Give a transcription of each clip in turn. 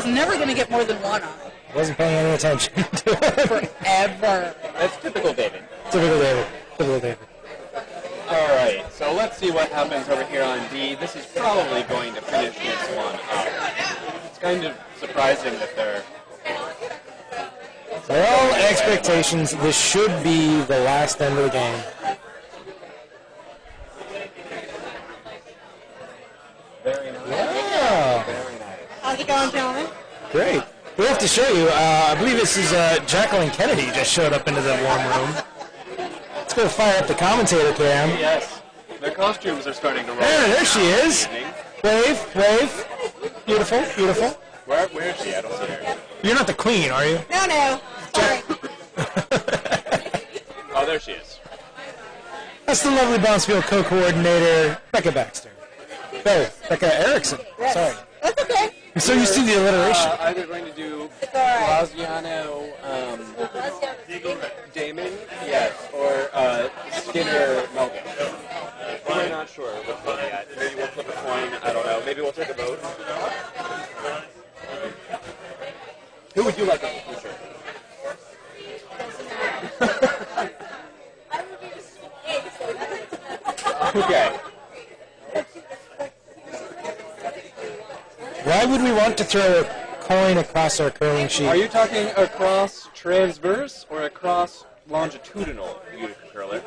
was never going to get more than one eye. Wasn't paying any attention to it. Forever. That's typical David. Typical David. Typical David. Alright, so let's see what happens over here on D. This is probably going to finish this one up. It's kind of surprising that they're... For all expectations, this should be the last end of the game. Very nice. Yeah. Very nice. How's it going, gentlemen? Great. We have to show you, I believe this is Jacqueline Kennedy just showed up into the warm room. Let's go fire up the commentator cam. Yes. Their costumes are starting to roll. There she is. Wave, wave. Beautiful, beautiful. Where is she? I don't see her. You're not the queen, are you? No. Sorry. Oh, there she is. That's the lovely Bouncefield co-coordinator, Becca Baxter. No, Becca Erickson. Yes. Sorry. That's okay. I'm so used to the alliteration. Either going to do Alright. Graziano Damon, yes, or Skinner Melvin. We're not sure which one yet. Maybe we'll flip a coin. I don't know. Maybe we'll take a vote. Who would you like as the future? Okay. Why would we want to throw a coin across our curling sheet? Are you talking across transverse or across longitudinal, you curler?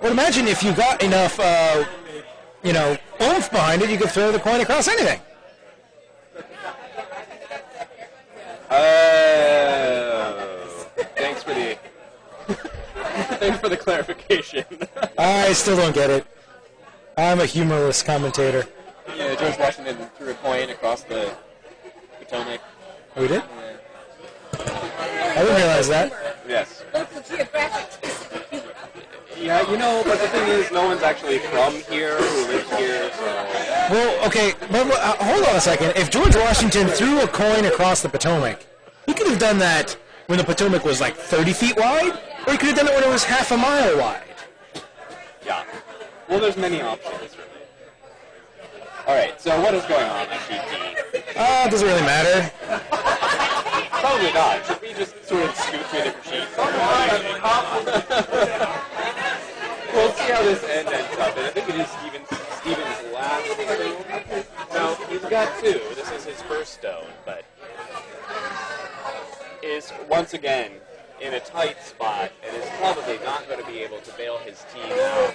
Well, imagine if you got enough, oomph behind it, you could throw the coin across anything. Thanks for the clarification. I still don't get it. I'm a humorless commentator. Yeah, George Washington threw a coin across the Potomac. Oh, we did? Yeah. I didn't realize that. Yes. Local geographic. Yeah, but the thing is, no one's actually from here who lives here, so... Well, okay, but hold on a second. If George Washington threw a coin across the Potomac, he could have done that when the Potomac was like 30 feet wide, or he could have done it when it was half a mile wide. Yeah. Well, there's many options, really. Alright, so what is going on at Sheet D? It doesn't really matter. Probably not. Should we just sort of scoot to a different sheet? We'll see how this end ends up, and I think it is Steven's last stone. No, he's got two. This is his first stone, but is once again in a tight spot and is probably not going to be able to bail his team out.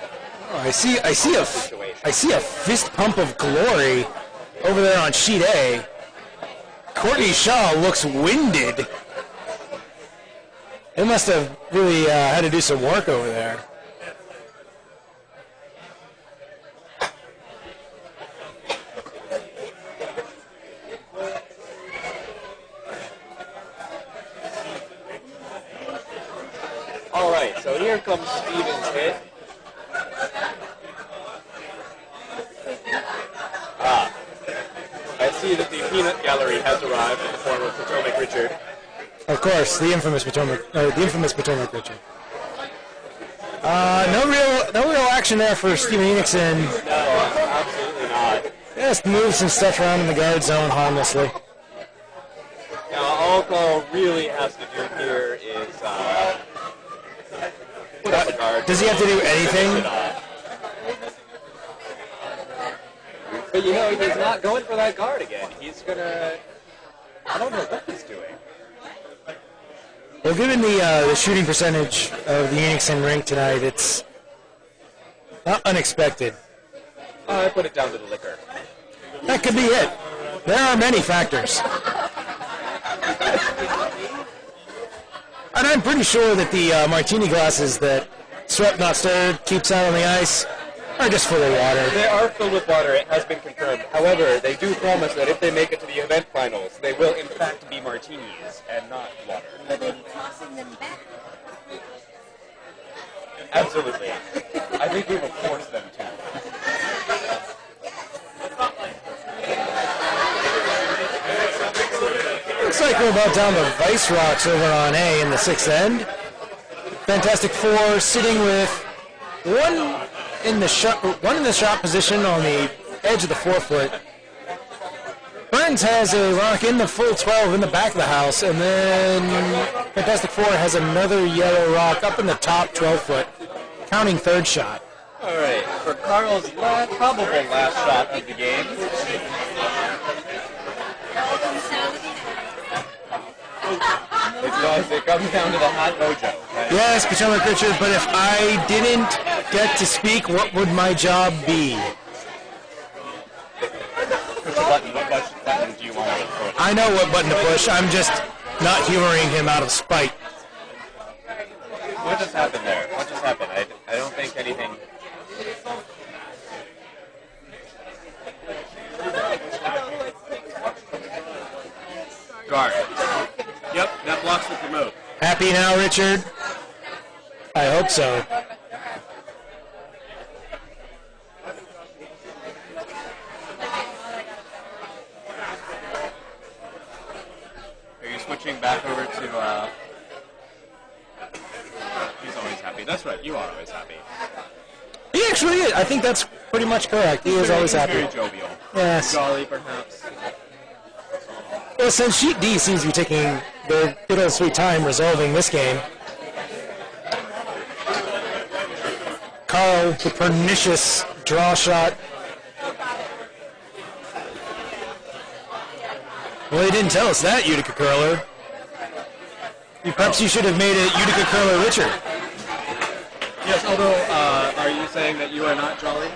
Oh, I see a fist pump of glory over there on sheet A. Courtney Shaw looks winded. They must have really had to do some work over there. All right, so here comes Steven's hit. I see that the peanut gallery has arrived in the form of Potomac Richard. Of course, the infamous Potomac Richard. No real action there for Steven Enochson. No, absolutely not. Just move some stuff around in the guard zone harmlessly. Now, all Carl really has to do here is put up a guard. Does he have to do anything? But he's not going for that guard again. He's gonna... I don't know what he's doing. Well, given the shooting percentage of the Enochson rink tonight, it's not unexpected. I put it down to the liquor. That could be it. There are many factors. And I'm pretty sure that the martini glasses that Swept Not Stirred keeps out on the ice are just full of water. They are filled with water, it has been confirmed. However, they do promise that if they make it to the event finals, they will in fact be martinis and not water. But they're tossing them back. Absolutely. I think we will force them to. Looks like we're about down to Vice Rocks over on A in the sixth end. Fantastic Four sitting with one in the shot position on the edge of the 4 foot. But Burns has a rock in the full 12 in the back of the house, and then Fantastic Four has another yellow rock up in the top 12-foot, counting third shot. All right, for Carl's probable last shot of the game. It comes down to the hot mojo. Right? Yes, Potomac Richard, but if I didn't get to speak, what would my job be? Push a button. What button do you want to push? I know what button to push. I'm just not humoring him out of spite. What just happened there? What just happened? I don't think anything... Guard. Yep, that blocks the promote. Happy now, Richard? I hope so. Are you switching back over to, He's always happy. That's right, you are always happy. He actually is. I think that's pretty much correct. He is always happy. Very jovial. Yes. Jolly, perhaps. Well, since Sheet D seems to be taking their good old sweet time resolving this game, Carl, the pernicious draw shot. Well, he didn't tell us that, Utica Curler. Perhaps you should have made it Utica Curler Richard. Yes, although, are you saying that you are not jolly?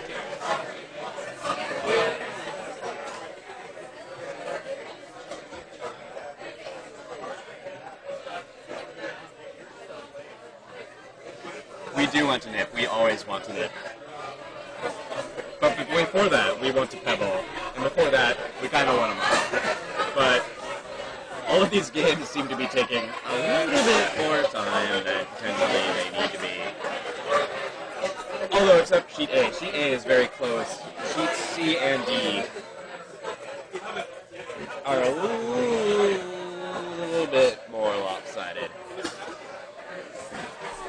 We do want to nip. We always want to nip. But before that, we want to pebble. And before that, we kind of want to mop. But all of these games seem to be taking a little bit more time than potentially they need to be. Although, except Sheet A. Sheet A is very close. Sheets C and D are a little bit more lopsided.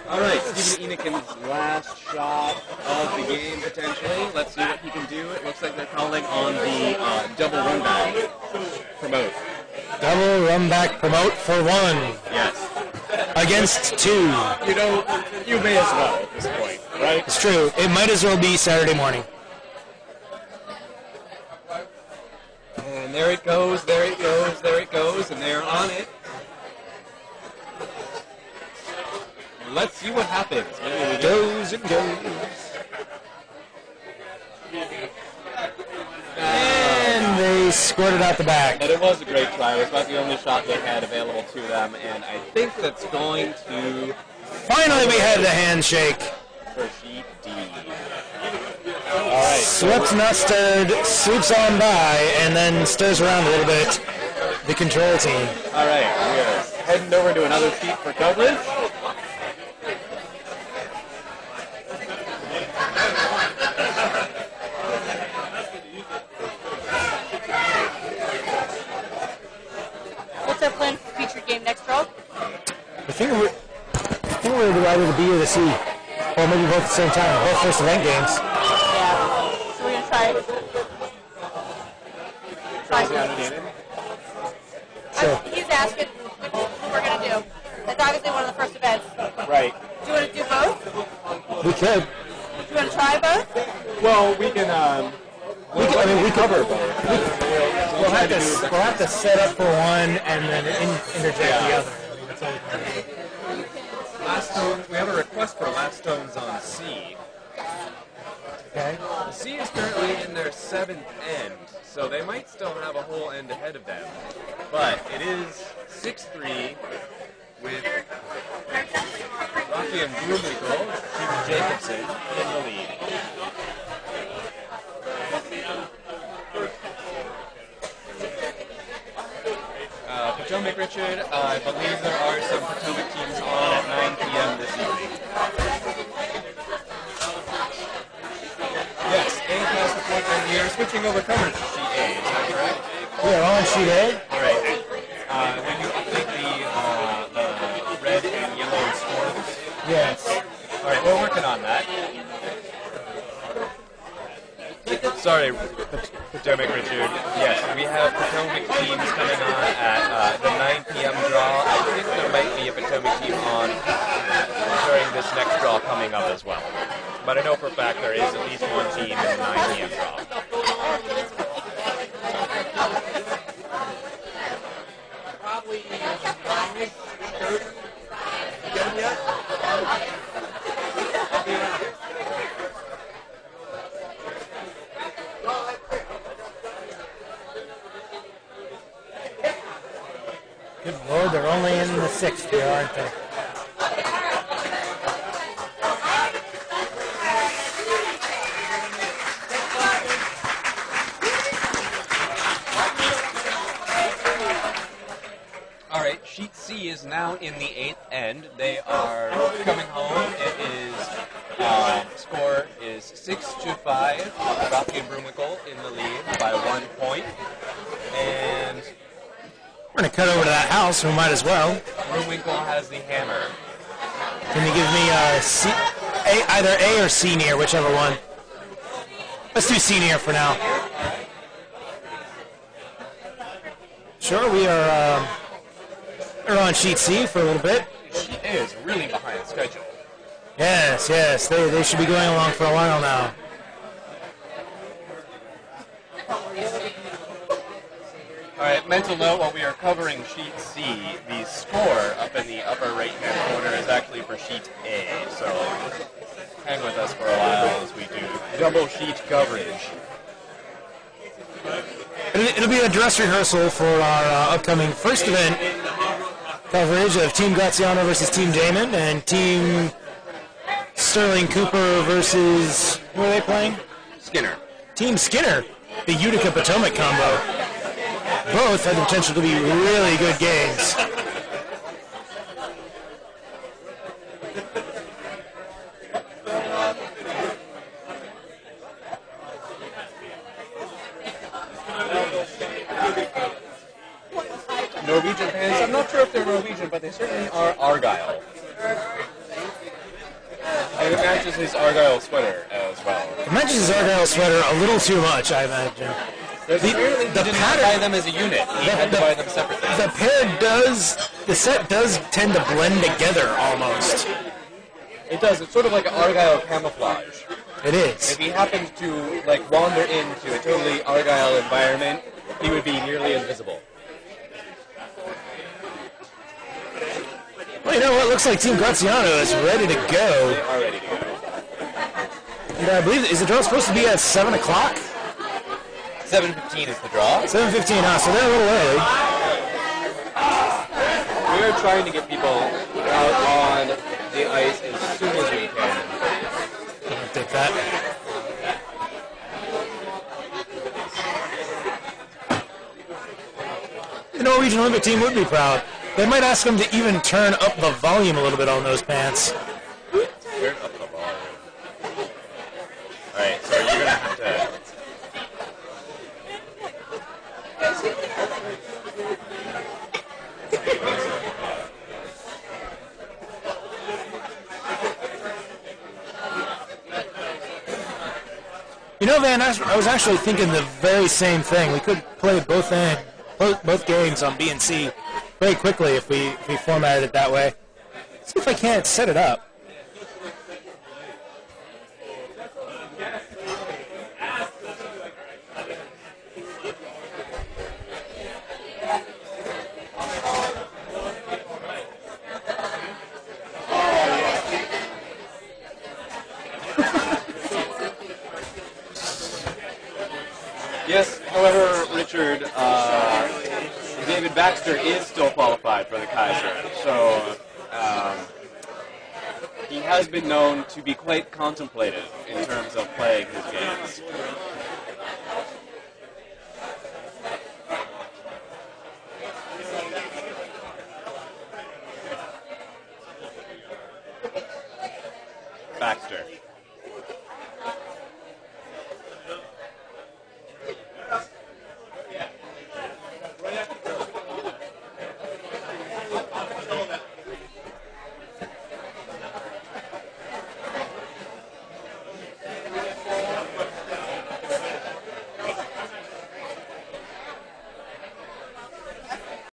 Alright, Stephen Enochson's last shot of the game, potentially. Let's see what he can do. It looks like they're calling on the double run back promote. Double run back promote for one. Yes. Against two. You know, you may as well at this point, right? It's true. It might as well be Saturday morning. And there it goes, there it goes, there it goes, and they're on it. Let's see what happens. It goes and goes. And they scored it out the back. But it was a great try. It was about the only shot they had available to them, and I think that's going to... Finally we had the handshake. For Sheet D. Alright. Swept, not stirred, swoops on by, and then stirs around a little bit. The control team. Alright, we are heading over to another sheet for coverage. What's our plan for featured game next, Rob? I think we're either the B or the C. Or maybe both at the same time. Both first event games. Yeah. So we're going to try something. So, He's asking what we're going to do. That's obviously one of the first events. Right. Do you want to do both? we could. Do you want to try both? Well, we can, we cover both. We'll have to set up for one and then interject the other. That's all we can do. Last Stones, we have a request for Last Stones on C. Okay. C is currently in their 7th end, so they might still have a whole end ahead of them. But it is 6-3 with Rocky and Blumenthal, Stephen Jacobson in the lead. Potomac Richard, I believe there are some Potomac teams on at 9 p.m. this evening. Yes, A has the point, and we are switching over coverage to Sheet A, is that correct? We are on sheet A. Alright. When you update the red and yellow scores? Yes. Alright, we're working on that. Sorry, Potomac Richard. Yes, we have Potomac teams coming on at the 9 p.m. draw. I think there might be a Potomac team on during this next draw coming up as well. But I know for a fact there is at least one team in the 9 p.m. draw. Good Lord, they're only in the 6th here, aren't they? Alright, Sheet C is now in the 8th end. They are coming home. It is, score is 6-5. Rocky and Broomwinkle in the lead by 1 point. And We're going to cut over to that house, we might as well. Broomwinkle has the hammer. Can you give me either A or C near, whichever one? Let's do C near for now. Sure, we're on sheet C for a little bit. She is really behind schedule. Yes, they should be going along for a while now. Alright, mental note, while we are covering Sheet C, the score up in the upper right-hand corner is actually for Sheet A, so hang with us for a while as we do double sheet coverage. It'll be a dress rehearsal for our upcoming first event coverage of Team Graziano versus Team Damon and Team Sterling Cooper versus, who are they playing? Skinner. Team Skinner, the Utica Potomac combo. Both have the potential to be really good games. Norwegian pants. I'm not sure if they're Norwegian, but they certainly are Argyle. And it matches his Argyle sweater as well. It matches his Argyle sweater a little too much, I imagine. Apparently he didn't buy them as a unit. He had to buy them separately. The set does tend to blend together almost. It does. It's sort of like an Argyle camouflage. It is. If he happened to wander into a totally Argyle environment, he would be nearly invisible. Well, you know what? Looks like Team Graziano is ready to go. They are ready to go. And I believe, is the draw supposed to be at 7 o'clock? 7:15 is the draw. 7:15, so they're a little early. We are trying to get people out on the ice as soon as we can. I'll take that. The Norwegian Olympic team would be proud. They might ask them to even turn up the volume a little bit on those pants. Turn up the volume. Alright, so you're going to have to... You know, Van, I was actually thinking the very same thing. We could play both games on B and C very quickly if we formatted it that way. Let's see if I can't set it up. Yes, however, Richard, David Baxter is still qualified for the Kayser, so he has been known to be quite contemplative in terms of playing his games. Baxter.